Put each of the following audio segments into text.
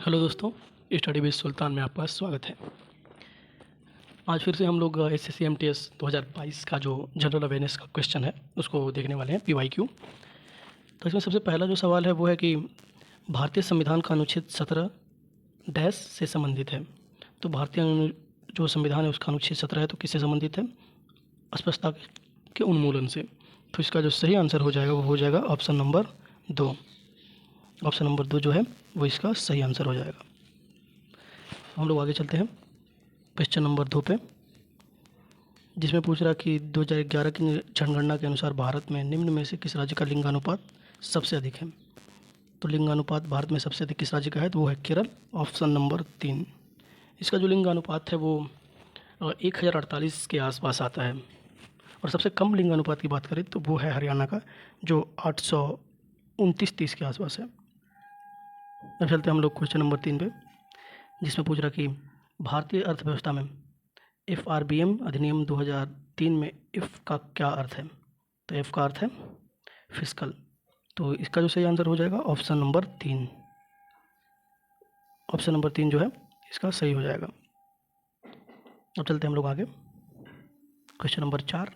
Hello दोस्तों, study with सुल्तान में आपका स्वागत है। आज फिर से हम लोग एसएससी एमटीएस 2022 का जो जनरल अवेयरनेस का क्वेश्चन है उसको देखने वाले हैं, पीवाईक्यू। तो इसमें सबसे पहला जो सवाल है वो है कि भारतीय संविधान का अनुच्छेद 17 डैश से संबंधित है। तो जो संविधान है उसका अनुच्छेद 17 है तो किससे संबंधित है? अस्पृश्यता के उन्मूलन से। तो इसका जो सही आंसर हो जाएगा वो हो जाएगा ऑप्शन नंबर 2। ऑप्शन नंबर 2 जो है वो इसका सही आंसर हो जाएगा। हम लोग आगे चलते हैं क्वेश्चन नंबर 2 पे, जिसमें पूछ रहा कि 2011 की जनगणना के अनुसार भारत में निम्न में से किस राज्य का लिंगानुपात सबसे अधिक है? तो लिंगानुपात भारत में सबसे अधिक किस राज्य का है? तो वो है केरल, ऑप्शन नंबर 3। इसका जो लिंगानुपात है वो 1048 के आसपास आता है। और सबसे कम लिंगानुपात की बात करें तो वो है हरियाणा का, जो 829-30 के आसपास है। अब चलते हैं हम लोग क्वेश्चन नंबर 3 पे, जिसमें पूछ रहा कि भारतीय अर्थव्यवस्था में FRBM अधिनियम 2003 में इफ़ का क्या अर्थ है? तो एफ का अर्थ है फिस्कल। तो इसका जो सही आंसर हो जाएगा ऑप्शन नंबर 3। ऑप्शन नंबर 3 जो है इसका सही हो जाएगा। अब चलते हैं हम लोग आगे क्वेश्चन नंबर 4।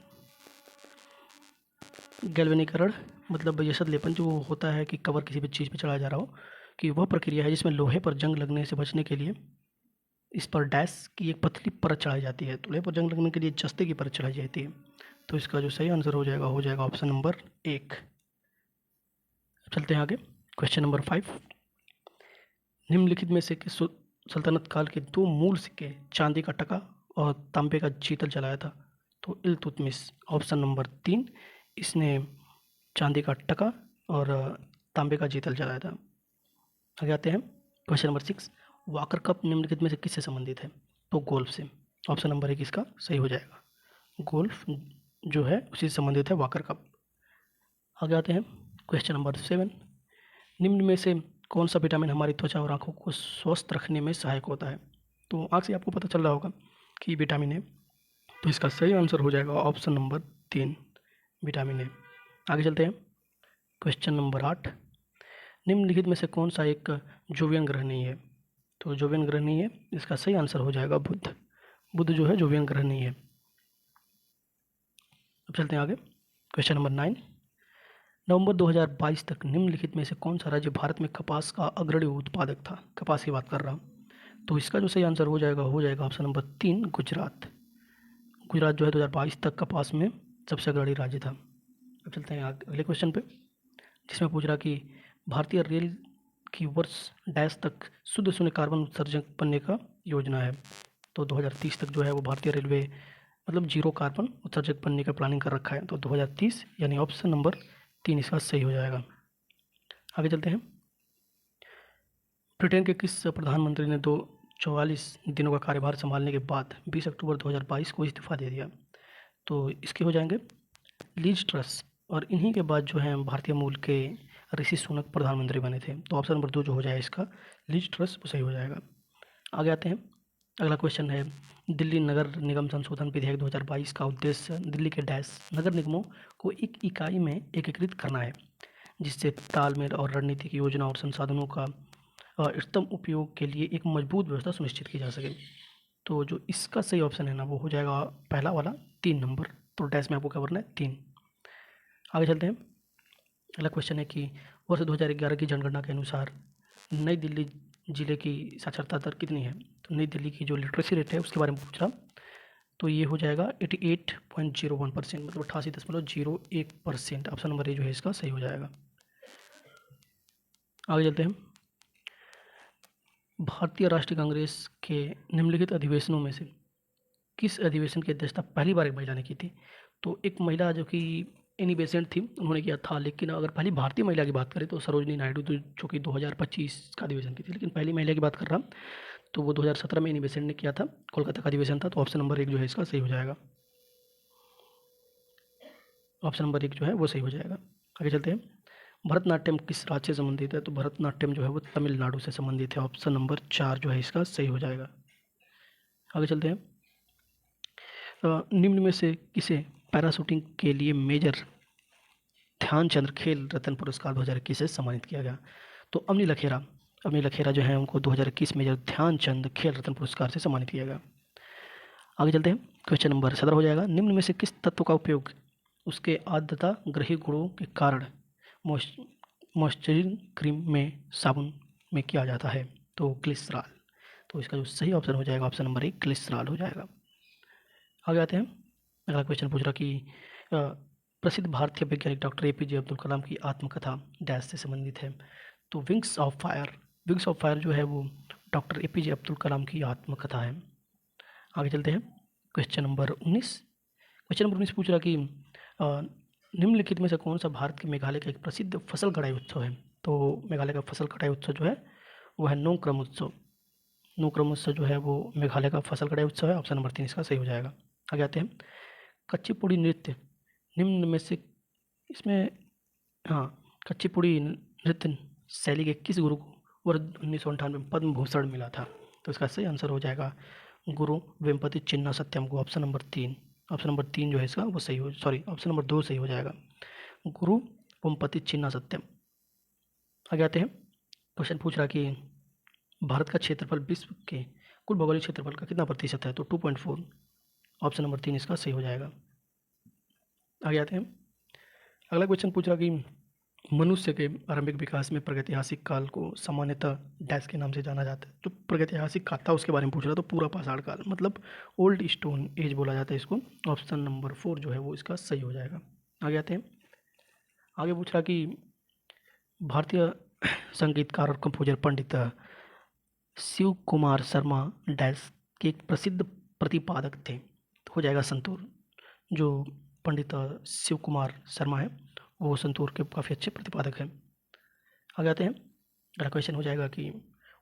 गैल्वेनीकरण मतलब यशद लेपन जो होता है कि कवर किसी भी चीज़ पे चढ़ाया जा रहा हो, कि वह प्रक्रिया है जिसमें लोहे पर जंग लगने से बचने के लिए इस पर डैश की एक पतली परत चढ़ाई जाती है। तो लोहे पर जंग लगने के लिए जस्ते की परत चढ़ाई जाती है। तो इसका जो सही आंसर हो जाएगा ऑप्शन नंबर 1। चलते हैं आगे क्वेश्चन नंबर 5। निम्नलिखित में से किस सल्तनत काल के 2 मूल सिक्के चांदी का टका और तांबे का जीतल जलाया था? तो इल्तुतमिश, ऑप्शन नंबर 3, इसने चांदी का टका और तांबे का जीतल जलाया था। आगे आते हैं क्वेश्चन नंबर 6। वॉकर कप निम्नलिखित में से किससे संबंधित है? तो गोल्फ से। ऑप्शन नंबर 1 इसका सही हो जाएगा। गोल्फ जो है उसी से संबंधित है वॉकर कप। आगे आते हैं क्वेश्चन नंबर 7। निम्न में से कौन सा विटामिन हमारी त्वचा और आंखों को स्वस्थ रखने में सहायक होता है? तो आँख से आपको पता चल रहा होगा कि विटामिन ए, तो इसका सही आंसर हो जाएगा ऑप्शन नंबर 3, विटामिन ए। आगे चलते हैं क्वेश्चन नंबर 8। निम्नलिखित में से कौन सा एक जोवियन ग्रह नहीं है? तो जोवियन ग्रह नहीं है, इसका सही आंसर हो जाएगा बुध। बुध जो है जोवियन ग्रह नहीं है। अब चलते हैं आगे क्वेश्चन नंबर 9। नवंबर 2022 तक निम्नलिखित में से कौन सा राज्य भारत में कपास का अग्रणी उत्पादक था? कपास की बात कर रहा हूँ। तो इसका जो सही आंसर हो जाएगा ऑप्शन नंबर 3, गुजरात। गुजरात जो है 2022 तक कपास में सबसे अग्रणी राज्य था। अब चलते हैं अगले क्वेश्चन पे, जिसमें पूछ रहा कि भारतीय रेल की वर्ष डैश तक शुद्ध शून्य कार्बन उत्सर्जन बनने का योजना है। तो 2030 तक जो है वो भारतीय रेलवे मतलब जीरो कार्बन उत्सर्जक बनने का प्लानिंग कर रखा है। तो 2030 यानी ऑप्शन नंबर 3 इसका सही हो जाएगा। आगे चलते हैं। ब्रिटेन के किस प्रधानमंत्री ने 44 दिनों का कार्यभार संभालने के बाद 20 अक्टूबर 2022 को इस्तीफा दे दिया? तो इसके हो जाएंगे लीज ट्रस, और इन्हीं के बाद जो है भारतीय मूल के ऋषि सुनक प्रधानमंत्री बने थे। तो ऑप्शन नंबर 2 जो हो जाएगा इसका लीज ट्रस वो सही हो जाएगा। आगे आते हैं, अगला क्वेश्चन है दिल्ली नगर निगम संशोधन विधेयक 2022 का उद्देश्य दिल्ली के डैश नगर निगमों को एक इकाई में एकीकृत करना है, जिससे तालमेल और रणनीतिक योजना और संसाधनों का इष्टतम उपयोग के लिए एक मजबूत व्यवस्था सुनिश्चित की जा सके। तो जो इसका सही ऑप्शन है ना वो हो जाएगा पहला वाला 3 नंबर। तो डैश में आपको क्या करना है 3। आगे चलते हैं। अगला क्वेश्चन है कि वर्ष 2011 की जनगणना के अनुसार नई दिल्ली जिले की साक्षरता दर कितनी है? तो नई दिल्ली की जो लिटरेसी रेट है उसके बारे में पूछ रहा। तो ये हो जाएगा 88.01%, मतलब 88.01%। ऑप्शन नंबर ए जो है इसका सही हो जाएगा। आगे चलते हैं। भारतीय राष्ट्रीय कांग्रेस के निम्नलिखित अधिवेशनों में से किस अधिवेशन की अध्यक्षता पहली बार एक महिला ने की थी? तो एक महिला जो कि एनी बेसेंट थी उन्होंने किया था, लेकिन अगर पहली भारतीय महिला की बात करें तो सरोजनी नायडू, जो कि 2025 का अधिवेशन की थी, लेकिन पहली महिला की बात कर रहा तो वो 2017 में एनी बेसेंट ने किया था, कोलकाता का अधिवेशन था। तो ऑप्शन नंबर 1 जो है इसका सही हो जाएगा। ऑप्शन नंबर 1 जो है वो सही हो जाएगा। आगे चलते हैं। भरतनाट्यम किस राज्य से संबंधित है? तो भरतनाट्यम जो है वो तमिलनाडु से संबंधित है। ऑप्शन नंबर 4 जो है इसका सही हो जाएगा। आगे चलते हैं। निम्न में से किसे पैराशूटिंग के लिए मेजर ध्यानचंद खेल रत्न पुरस्कार 2021 से सम्मानित किया गया? तो अमनी लखेरा, अमीर खेरा जो है उनको 2021 मेजर ध्यानचंद खेल रत्न पुरस्कार से सम्मानित किया गया। आगे चलते हैं, क्वेश्चन नंबर 17 हो जाएगा। निम्न में से किस तत्व का उपयोग उसके आर्द्रता ग्रही गुणों के कारण मॉइस्चराइजिंग क्रीम में साबुन में किया जाता है? तो ग्लिसरॉल। तो इसका जो सही ऑप्शन हो जाएगा ऑप्शन नंबर 1 ग्लिसरॉल हो जाएगा। आगे आते हैं, अगला क्वेश्चन पूछ रहा कि प्रसिद्ध भारतीय वैज्ञानिक डॉक्टर APJ अब्दुल कलाम की आत्मकथा डैश से संबंधित है? तो wings of fire. Wings of fire जो है वो डॉक्टर APJ अब्दुल कलाम की आत्मकथा है। आगे चलते हैं, क्वेश्चन नंबर 19। क्वेश्चन नंबर 19 पूछ रहा कि निम्नलिखित में से कौन सा भारत के मेघालय का एक प्रसिद्ध फसल कटाई उत्सव है? तो मेघालय का फसल कटाई उत्सव जो है वो है नोक्रम उत्सव। नोक्रम उत्सव जो है वो मेघालय का फसल कटाई उत्सव है। ऑप्शन नंबर 3 इसका सही हो जाएगा। आगे आते हैं, कुचिपुड़ी नृत्य निम्न में से इसमें कुचिपुड़ी नृत्य शैली के किस गुरु को वर्ष 1998 में पद्म भूषण मिला था? तो इसका सही आंसर हो जाएगा गुरु वेम्पति चिन्ना सत्यम को। ऑप्शन नंबर 3 जो है इसका वो सही हो, सॉरी ऑप्शन नंबर 2 सही हो जाएगा, गुरु वेम्पति चिन्ना सत्यम। आगे आते हैं, क्वेश्चन पूछ रहा कि भारत का क्षेत्रफल विश्व के कुल भौगोलिक क्षेत्रफल का कितना प्रतिशत है? तो 2.4। ऑप्शन नंबर 3 इसका सही हो जाएगा। आगे आते हैं, अगला क्वेश्चन पूछ रहा कि मनुष्य के आरंभिक विकास में प्रागैतिहासिक काल को सामान्यतः डैश के नाम से जाना जाता है। जो प्रागैतिहासिक काल था उसके बारे में पूछ रहा, तो पूरा पाषाण काल मतलब ओल्ड स्टोन एज बोला जाता है इसको। ऑप्शन नंबर 4 जो है वो इसका सही हो जाएगा। आगे आते हैं, आगे पूछ रहा कि भारतीय संगीतकार और कंपोजर पंडित शिव कुमार शर्मा डैश के एक प्रसिद्ध प्रतिपादक थे? तो हो जाएगा संतूर। जो पंडित शिव कुमार शर्मा है वो संतूर के काफ़ी अच्छे प्रतिपादक हैं। आगे आते हैं, अगला क्वेश्चन हो जाएगा कि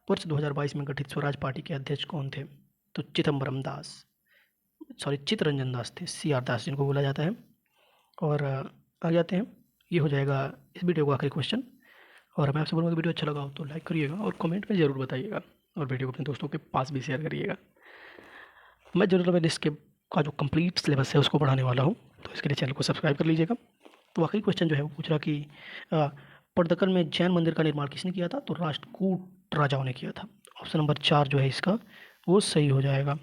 वर्ष 2022 में गठित स्वराज पार्टी के अध्यक्ष कौन थे? तो चिदम्बरम दास, सॉरी चित्तरंजन दास थे, CR दास जिनको बोला जाता है। और आगे आते हैं, ये हो जाएगा इस वीडियो का आखिरी क्वेश्चन। और मैं आपसे बोलूँगा कि वीडियो अच्छा लगा हो तो लाइक करिएगा और कमेंट में ज़रूर बताइएगा और वीडियो को अपने दोस्तों के पास भी शेयर करिएगा। मैं जनरल अवेयरनेस के का जो कंप्लीट सिलेबस है उसको पढ़ाने वाला हूँ, तो इसके लिए चैनल को सब्सक्राइब कर लीजिएगा। तो आखिरी क्वेश्चन जो है वो पूछ रहा कि पटदकल में जैन मंदिर का निर्माण किसने किया था? तो राष्ट्रकूट राजाओं ने किया था। ऑप्शन नंबर 4 जो है इसका वो सही हो जाएगा।